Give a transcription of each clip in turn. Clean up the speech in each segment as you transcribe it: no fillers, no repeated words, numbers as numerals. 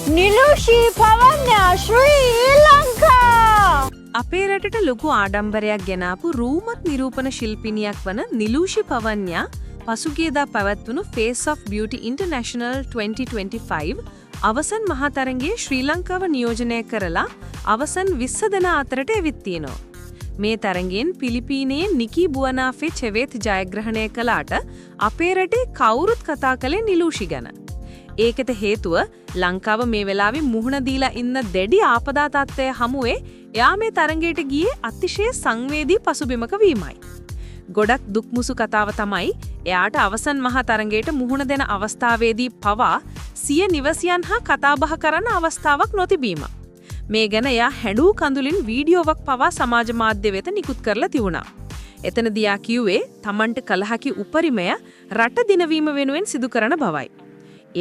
නිලුෂී පවන්නා ශ්‍රී ලංකා. අපේ රටට ලොකු ආඩම්බරයක් ගෙනාපු රූමත් නිරූපණ ශිල්පිනියක් වන නිලූෂි පවන්යා පසුගියදා පැවැත්වුණු Face of Beauty International 2025 අවසන් මහතරඟයේ ශ්‍රී ලංකාව නියෝජනය කරලා අවසන් 20 දෙනා අතරට එවිත් තියෙනවා. මේ තරඟයෙන් පිලිපීනයේ නිකී බුවනාෆේ චෙවෙත් ජයග්‍රහණය කළාට අපේ රටේ කවුරුත් කතා කළේ නිලූෂි ගැන. ඒකට හේතුව ලංකාව මේ වෙලාවේ මුහුණ දීලා ඉන්න දැඩි ආපදා තත්ත්වය හමුවේ එයා මේ තරඟයට ගියේ අතිශය සංවේදී පසුබිමක වීමයි. ගොඩක් දුක්මුසු කතාව තමයි එයාට අවසන් මහා තරඟයට මුහුණ දෙන අවස්ථාවේදී පවා සිය නිවසියන් හා කතාබහ කරන්න අවස්ථාවක් නොතිබීම. මේ ගැන එයා හැඬු කඳුලින් වීඩියෝවක් පවා සමාජ මාධ්‍ය වෙත නිකුත් කරලා තිබුණා. එතනදී යා කිව්වේ Tamanට කලහකි උපරිමය රට දිනවීම වෙනුවෙන් සිදු කරන බවයි.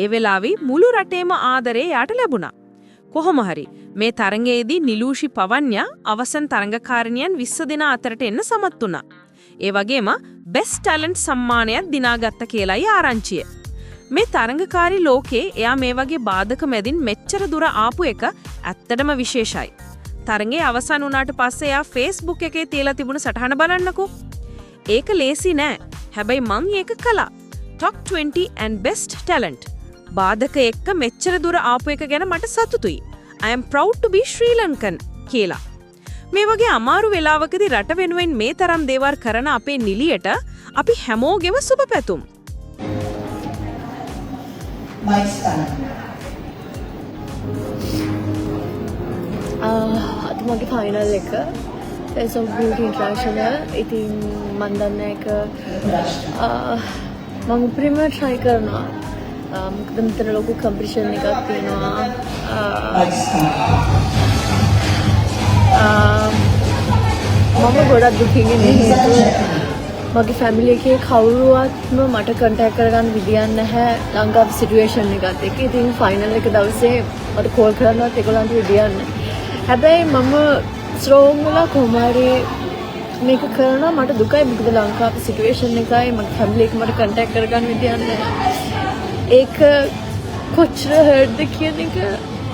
ඒ වෙලාවේ මුළු රටේම ආදරේ යාට ලැබුණා. කොහොම හරි මේ තරඟයේදී නිලූෂි පවන්යා අවසන් තරඟකාරිනියන් 20 දෙනා අතරට එන්න සමත් වුණා. ඒ වගේම බෙස්ට් ටැලන්ට් සම්මානයක් දිනාගත්ත කියලායි ආරංචිය. මේ තරඟකාරී ලෝකේ එයා මේ වගේ බාධක මැදින් මෙච්චර දුර ආපු එක ඇත්තටම විශේෂයි. තරඟේ අවසන් වුණාට පස්සේ එයා Facebook එකේ තියලා තිබුණ සටහන බලන්නකෝ. ඒක ලේසි නෑ. හැබැයි මං ඒක කළා. Top 20 and best talent. බාධක එක්ක මෙච්චර දුර ආපු එක ගැන මට සතුටුයි. I am proud to be Sri Lankan කියලා. මේ වගේ අමාරු වෙලාවකදී රට වෙනුවෙන් මේ තරම් දේවල් කරන අපේ නිලියට අපි හැමෝගෙම සුබ පැතුම්. අද මගේ ෆයිනල් එක Face of Beauty International. ඉතින් මන් දන්න එක මම උපරිම try කරනවා. මොකද මෙතන ලොකු කම්පිටිෂන් එකක් තියෙනවා. මම ගොඩක් දුකින් ඉන්නේ හේතුව මගේ ෆැමිලි එකේ කවුරුවත්ම මට කන්ටැක්ට් කරගන්න විදියක් නැහැ ලංකාවේ සිටුේෂන් එකත් එක්ක. ඉතින් ෆයිනල් එක දවසේ මට කෝල් කරනවත් ඒගොල්ලන්ට විදියක් නැහැ. හැබැයි මම ස්ට්‍රෝං වෙලා කොහොම හරි මේක කරනවා. මට දුකයි මොකද ලංකාවේ සිටුේෂන් එකයි මගේ ෆැමිලි එක මට කන්ටැක්ට් කරගන්න විදියක් නැහැ. ඒක කොච්චර හර්ට්ද කියන එක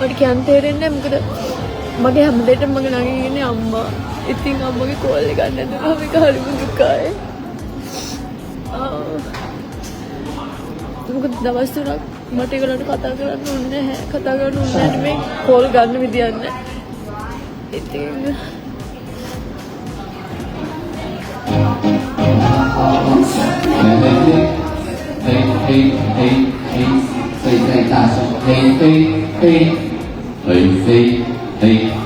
මට කියන්න තේරෙන්නේ නැහැ. මොකද මගේ හැමදේටම මගේ ළඟ ඉන්නේ අම්මා. ඉතින් අම්මගේ කෝල් එක ගන්න දුන්නා. මේක හරිම දුකයි. මොකද දවස් තුනක් මට ඒගොල්ලන්ට කතා කරන්න ඕනේ නැහැ. කතා කරන්න ඕනේ නැහැ මේ කෝල් ගන්න විදියක් නැහැ. ඉතින්嘿，所以再大声，嘿嘿嘿，嘿嘿嘿。